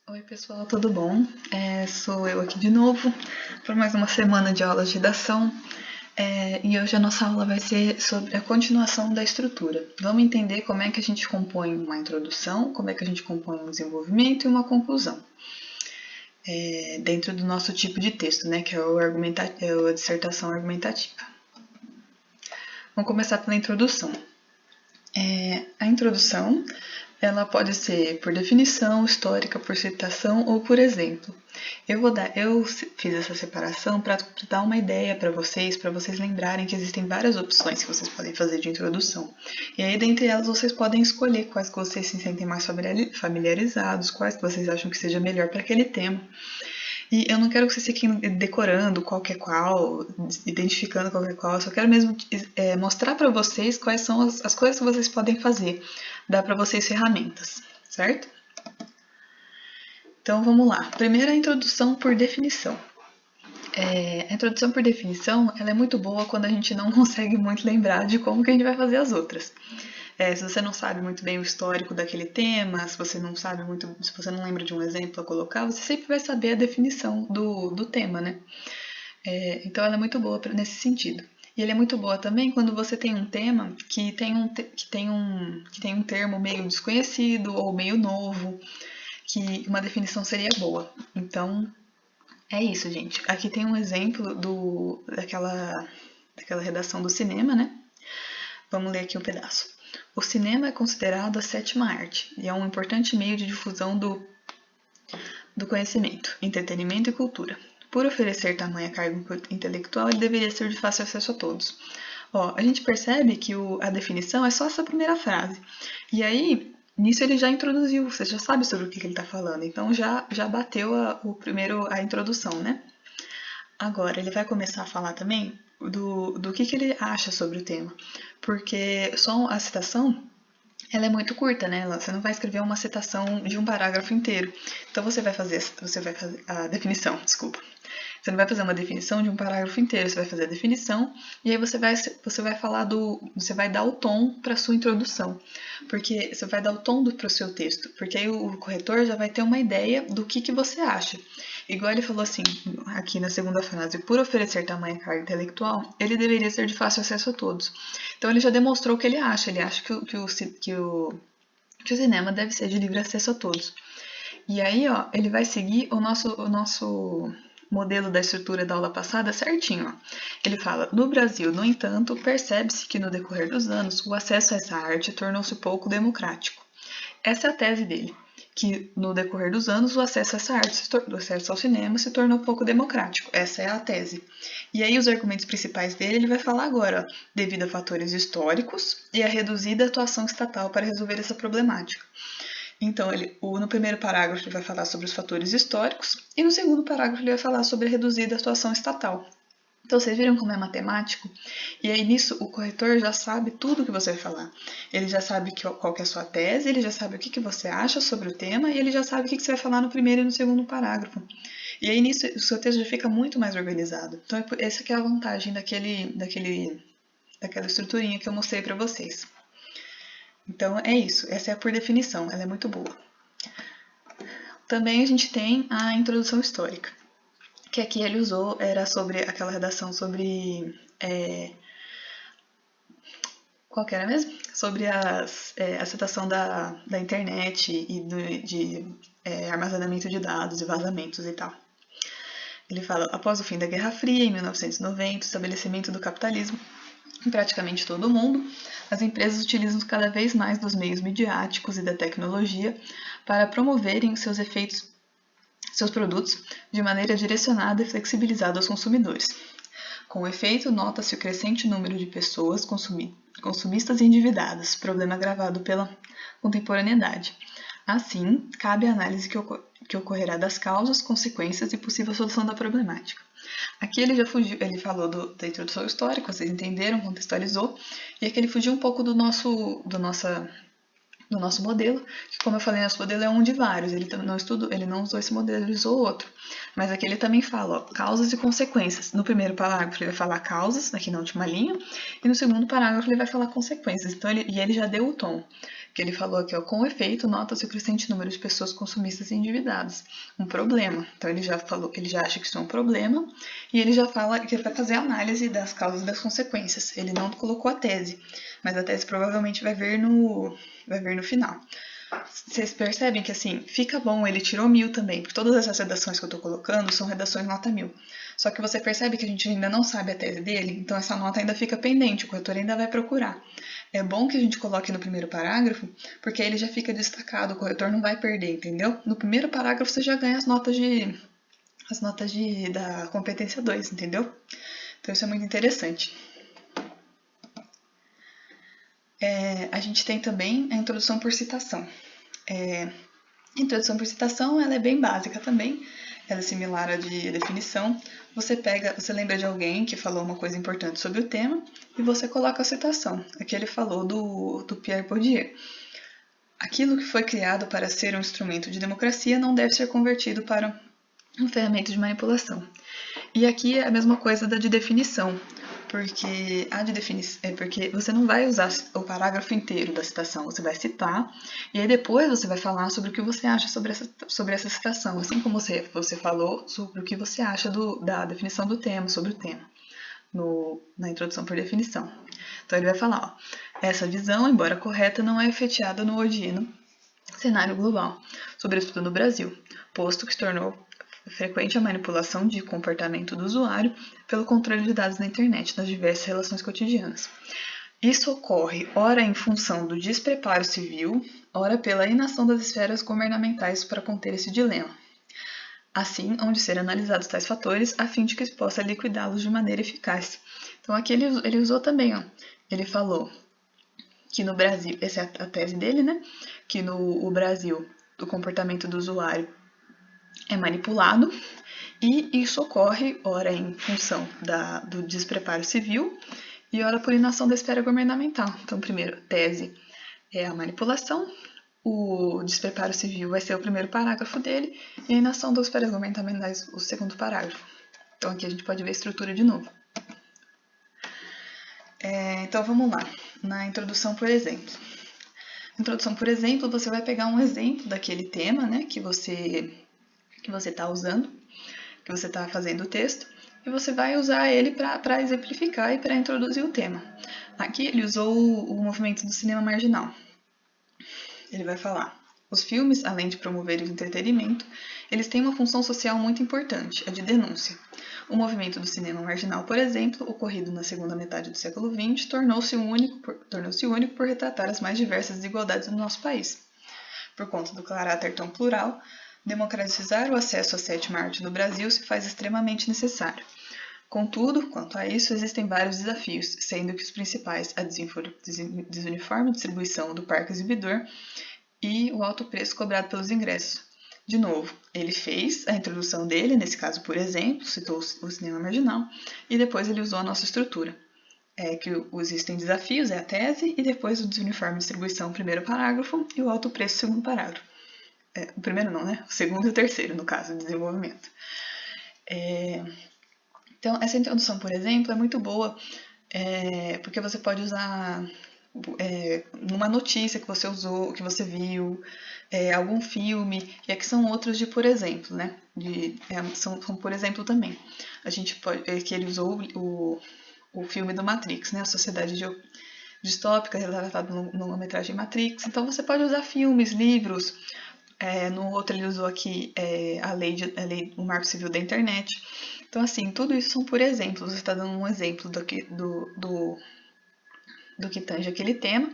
Oi pessoal, tudo bom? Sou eu aqui de novo para mais uma semana de aulas de redação e hoje a nossa aula vai ser sobre a continuação da estrutura. Vamos entender como é que a gente compõe uma introdução, como é que a gente compõe um desenvolvimento e uma conclusão dentro do nosso tipo de texto, né, que é a dissertação argumentativa. Vamos começar pela introdução. A introdução ela pode ser por definição, histórica, por citação ou por exemplo. Eu fiz essa separação para dar uma ideia para vocês lembrarem que existem várias opções que vocês podem fazer de introdução. E aí, dentre elas, vocês podem escolher quais que vocês se sentem mais familiarizados, quais que vocês acham que seja melhor para aquele tema. E eu não quero que vocês fiquem decorando qual que é qual, identificando qual que é qual, eu só quero mesmo mostrar para vocês quais são as coisas que vocês podem fazer, dar para vocês ferramentas, certo? Então vamos lá. Primeiro a introdução por definição. A introdução por definição ela é muito boa quando a gente não consegue muito lembrar de como que a gente vai fazer as outras. Se você não sabe muito bem o histórico daquele tema, se você não sabe muito, se você não lembra de um exemplo a colocar, você sempre vai saber a definição do tema, né? Então ela é muito boa nesse sentido. E ela é muito boa também quando você tem um tema que tem um termo meio desconhecido ou meio novo, que uma definição seria boa. Então é isso, gente. Aqui tem um exemplo daquela redação do cinema, né? Vamos ler aqui um pedaço. O cinema é considerado a sétima arte e é um importante meio de difusão do conhecimento, entretenimento e cultura. Por oferecer tamanha carga intelectual, ele deveria ser de fácil acesso a todos. A gente percebe que a definição é só essa primeira frase. E aí, nisso ele já introduziu, você já sabe sobre o que ele está falando, então já bateu a introdução, né? Agora, ele vai começar a falar também do que ele acha sobre o tema, porque só a citação ela é muito curta, né? Você não vai escrever uma citação de um parágrafo inteiro. Então você vai fazer a definição, desculpa. Você não vai fazer uma definição de um parágrafo inteiro, você vai fazer a definição e aí você vai falar você vai dar o tom para sua introdução, porque você vai dar o tom para o seu texto, porque aí o corretor já vai ter uma ideia do que você acha. Igual ele falou assim, aqui na segunda frase, por oferecer tamanha carga intelectual, ele deveria ser de fácil acesso a todos. Então ele já demonstrou o que ele acha que o cinema deve ser de livre acesso a todos. E aí, ele vai seguir o nosso modelo da estrutura da aula passada certinho. Ele fala, no Brasil, no entanto, percebe-se que no decorrer dos anos, o acesso a essa arte tornou-se pouco democrático. Essa é a tese dele, que no decorrer dos anos o acesso a essa arte, o acesso ao cinema se tornou pouco democrático. Essa é a tese. E aí os argumentos principais dele ele vai falar agora, devido a fatores históricos e a reduzida atuação estatal para resolver essa problemática. Então, no primeiro parágrafo ele vai falar sobre os fatores históricos e no segundo parágrafo ele vai falar sobre a reduzida atuação estatal. Então, vocês viram como é matemático? E aí, nisso, o corretor já sabe tudo o que você vai falar. Ele já sabe qual que é a sua tese, ele já sabe o que você acha sobre o tema e ele já sabe o que você vai falar no primeiro e no segundo parágrafo. E aí, nisso, o seu texto já fica muito mais organizado. Então, essa que é a vantagem daquela estruturinha que eu mostrei para vocês. Então, é isso. Essa é a por definição. Ela é muito boa. Também a gente tem a introdução histórica, que aqui ele usou, era sobre aquela redação sobre... qual que era mesmo? Sobre a citação da internet e de armazenamento de dados e vazamentos e tal. Ele fala, após o fim da Guerra Fria, em 1990, o estabelecimento do capitalismo em praticamente todo o mundo, as empresas utilizam cada vez mais dos meios midiáticos e da tecnologia para promoverem os seus produtos de maneira direcionada e flexibilizada aos consumidores. Com efeito, nota-se o crescente número de pessoas consumistas e endividadas, problema agravado pela contemporaneidade. Assim, cabe a análise que ocorrerá das causas, consequências e possível solução da problemática. Aqui ele já fugiu, ele falou da introdução histórica, vocês entenderam, contextualizou, e aqui ele fugiu um pouco do nosso modelo, que como eu falei, nosso modelo é um de vários, ele não usou esse modelo, ele usou outro. Mas aqui ele também fala, causas e consequências. No primeiro parágrafo ele vai falar causas, aqui na última linha, e no segundo parágrafo ele vai falar consequências. Então ele já deu o tom. que ele falou aqui, ó, com efeito, nota-se o crescente número de pessoas consumistas e endividadas. Um problema. Então ele já falou, ele já acha que isso é um problema e ele já fala que ele vai fazer a análise das causas e das consequências. Ele não colocou a tese, mas a tese provavelmente vai vir no final. Vocês percebem que assim, fica bom, ele tirou 1000 também, porque todas essas redações que eu tô colocando são redações nota 1000. Só que você percebe que a gente ainda não sabe a tese dele, então essa nota ainda fica pendente, o corretor ainda vai procurar. É bom que a gente coloque no primeiro parágrafo, porque aí ele já fica destacado, o corretor não vai perder, entendeu? No primeiro parágrafo você já ganha as notas da competência 2, entendeu? Então isso é muito interessante. A gente tem também a introdução por citação. A introdução por citação ela é bem básica também, ela é similar à de definição. Você lembra de alguém que falou uma coisa importante sobre o tema e você coloca a citação. Aqui ele falou do Pierre Bourdieu. Aquilo que foi criado para ser um instrumento de democracia não deve ser convertido para um ferramenta de manipulação. E aqui é a mesma coisa da de definição, porque você não vai usar o parágrafo inteiro da citação, você vai citar e aí depois você vai falar sobre o que você acha sobre essa citação, assim como você falou sobre o que você acha da definição do tema, sobre o tema, na introdução por definição. Então ele vai falar, ó, essa visão, embora correta, não é efetuada no odino cenário global, sobretudo no Brasil, posto que se tornou frequente a manipulação de comportamento do usuário pelo controle de dados na internet, nas diversas relações cotidianas. Isso ocorre, ora em função do despreparo civil, ora pela inação das esferas governamentais para conter esse dilema. Assim, hão de ser analisados tais fatores a fim de que se possa liquidá-los de maneira eficaz. Então aqui ele usou também, ó, ele falou que no Brasil, essa é a tese dele, né? Que no Brasil o comportamento do usuário é manipulado e isso ocorre ora em função do despreparo civil e ora por inação da esfera governamental. Então, primeiro, tese é a manipulação, o despreparo civil vai ser o primeiro parágrafo dele e a inação das esferas governamentais o segundo parágrafo. Então, aqui a gente pode ver a estrutura de novo. Então, vamos lá. Na introdução, por exemplo. Introdução, por exemplo, você vai pegar um exemplo daquele tema, né, que você está usando, que você está fazendo o texto, e você vai usar ele para exemplificar e para introduzir o tema. Aqui ele usou o movimento do cinema marginal. Ele vai falar, os filmes, além de promover o entretenimento, eles têm uma função social muito importante, a de denúncia. O movimento do cinema marginal, por exemplo, ocorrido na segunda metade do século XX, tornou-se único por retratar as mais diversas desigualdades do nosso país. Por conta do caráter tão plural, democratizar o acesso à sétima arte no Brasil se faz extremamente necessário. Contudo, quanto a isso, existem vários desafios, sendo que os principais a desuniforme distribuição do parque exibidor e o alto preço cobrado pelos ingressos. De novo, ele fez a introdução dele, nesse caso, por exemplo, citou o cinema marginal, e depois ele usou a nossa estrutura. Que existem desafios, é a tese, e depois o desuniforme distribuição, primeiro parágrafo, e o alto preço, segundo parágrafo. O primeiro não, né? O segundo e o terceiro, no caso, de desenvolvimento. Então, essa introdução, por exemplo, é muito boa, porque você pode usar numa notícia que você usou, que você viu, algum filme, e aqui são outros de por exemplo, né? São por exemplo também. A gente pode, que ele usou o filme do Matrix, né? A sociedade distópica relatada no longa-metragem Matrix. Então, você pode usar filmes, livros. No outro ele usou aqui o Marco Civil da Internet. Então, assim, tudo isso são por exemplos. Você está dando um exemplo do que tange aquele tema.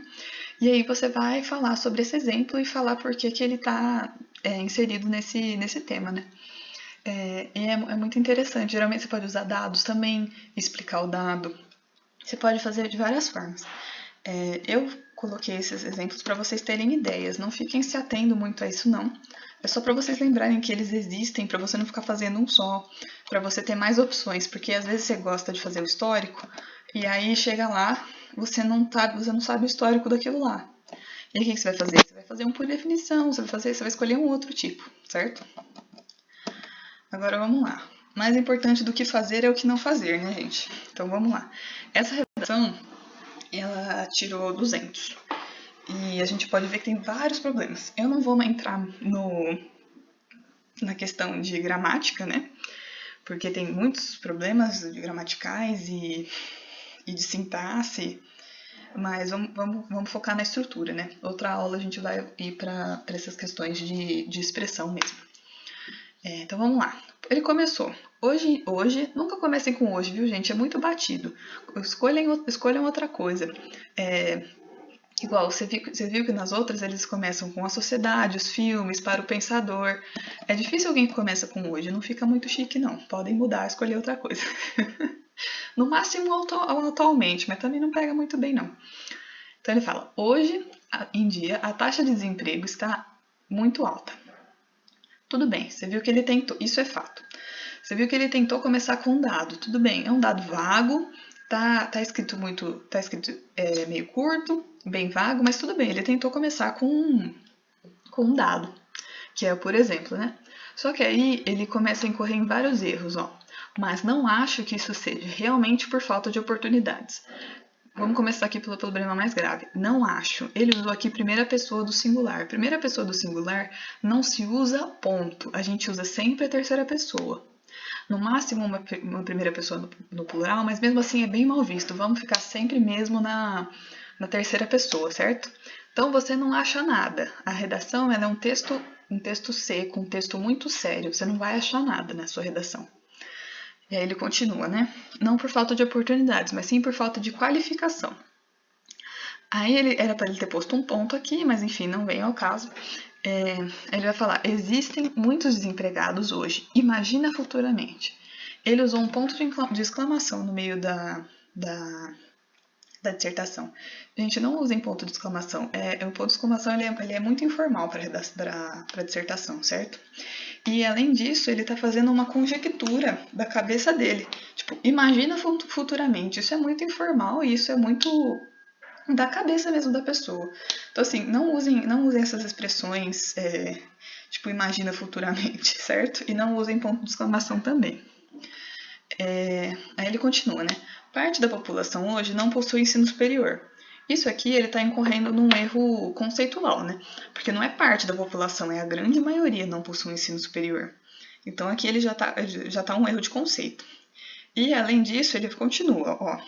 E aí você vai falar sobre esse exemplo e falar por que ele está inserido nesse tema, né? E é muito interessante. Geralmente você pode usar dados também, explicar o dado. Você pode fazer de várias formas. Eu coloquei esses exemplos para vocês terem ideias. Não fiquem se atendo muito a isso, não. É só para vocês lembrarem que eles existem, para você não ficar fazendo um só, para você ter mais opções, porque às vezes você gosta de fazer o histórico e aí chega lá, você não sabe o histórico daquilo lá. E aí o que você vai fazer? Você vai fazer um por definição, você vai escolher um outro tipo, certo? Agora vamos lá. Mais importante do que fazer é o que não fazer, né, gente? Então vamos lá. Essa redação ela tirou 200. E a gente pode ver que tem vários problemas. Eu não vou entrar na questão de gramática, né? Porque tem muitos problemas gramaticais e de sintaxe, mas vamos focar na estrutura, né? Outra aula a gente vai ir para essas questões de expressão mesmo. Então vamos lá. Ele começou. Hoje, nunca comecem com hoje, viu, gente? É muito batido. Escolham outra coisa. Igual, você viu que nas outras eles começam com a sociedade, os filmes, para o pensador. É difícil alguém que começa com hoje, não fica muito chique, não. Podem mudar, escolher outra coisa. No máximo atualmente, mas também não pega muito bem, não. Então ele fala, hoje em dia a taxa de desemprego está muito alta. Tudo bem, você viu que ele tentou, isso é fato. Você viu que ele tentou começar com um dado, tudo bem, é um dado vago, tá escrito meio curto, bem vago, mas tudo bem, ele tentou começar com um dado, que é, por exemplo, né? Só que aí ele começa a incorrer em vários erros, ó. Mas não acho que isso seja realmente por falta de oportunidades. Vamos começar aqui pelo problema mais grave. Não acho. Ele usou aqui primeira pessoa do singular. Primeira pessoa do singular não se usa ponto. A gente usa sempre a terceira pessoa. No máximo uma primeira pessoa no plural, mas mesmo assim é bem mal visto. Vamos ficar sempre mesmo na terceira pessoa, certo? Então você não acha nada. A redação ela é um texto seco, um texto muito sério. Você não vai achar nada na sua redação. E aí ele continua, né? Não por falta de oportunidades, mas sim por falta de qualificação. Aí era para ele ter posto um ponto aqui, mas enfim, não vem ao caso. Ele vai falar, existem muitos desempregados hoje, imagina futuramente. Ele usou um ponto de exclamação no meio da dissertação. Gente, não usem ponto de exclamação. O ponto de exclamação ele é muito informal para dissertação, certo? E além disso, ele está fazendo uma conjectura da cabeça dele. Tipo, imagina futuramente. Isso é muito informal e isso é muito da cabeça mesmo da pessoa. Então, assim, não usem essas expressões, tipo, imagina futuramente, certo? E não usem ponto de exclamação também. Aí ele continua, né? Parte da população hoje não possui ensino superior. Isso aqui ele está incorrendo num erro conceitual, né? Porque não é parte da população, é a grande maioria não possui ensino superior. Então aqui ele já tá um erro de conceito. E além disso, ele continua, ó.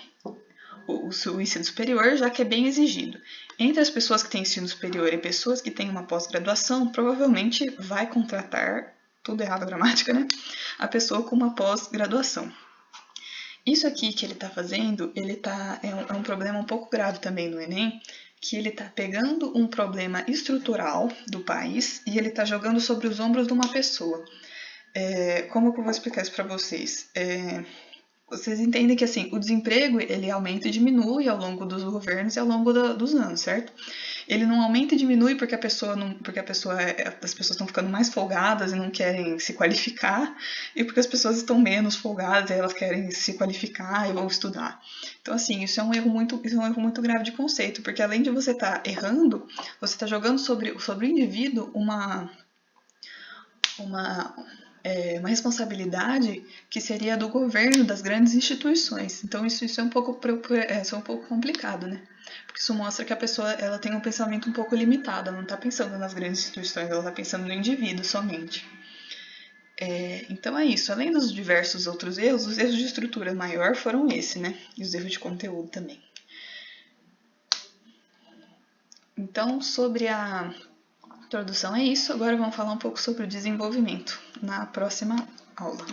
O ensino superior, já que é bem exigido. Entre as pessoas que têm ensino superior e pessoas que têm uma pós-graduação, provavelmente vai contratar, tudo errado a gramática, né? A pessoa com uma pós-graduação. Isso aqui que ele está fazendo, é um problema um pouco grave também no Enem, que ele está pegando um problema estrutural do país e ele está jogando sobre os ombros de uma pessoa. Como que eu vou explicar isso para vocês? Vocês entendem que assim, o desemprego ele aumenta e diminui ao longo dos governos e ao longo dos anos, certo? Ele não aumenta e diminui porque as pessoas estão ficando mais folgadas e não querem se qualificar, e porque as pessoas estão menos folgadas e elas querem se qualificar e vão estudar. Então, assim, isso é um erro muito grave de conceito, porque além de você estar errando, você está jogando sobre o indivíduo uma responsabilidade que seria do governo, das grandes instituições. Então isso é um pouco complicado, né? Porque isso mostra que a pessoa ela tem um pensamento um pouco limitado, ela não está pensando nas grandes instituições, ela está pensando no indivíduo somente. Então é isso. Além dos diversos outros erros, os erros de estrutura maior foram esse, né? E os erros de conteúdo também. Então, sobre a introdução é isso. Agora vamos falar um pouco sobre o desenvolvimento na próxima aula.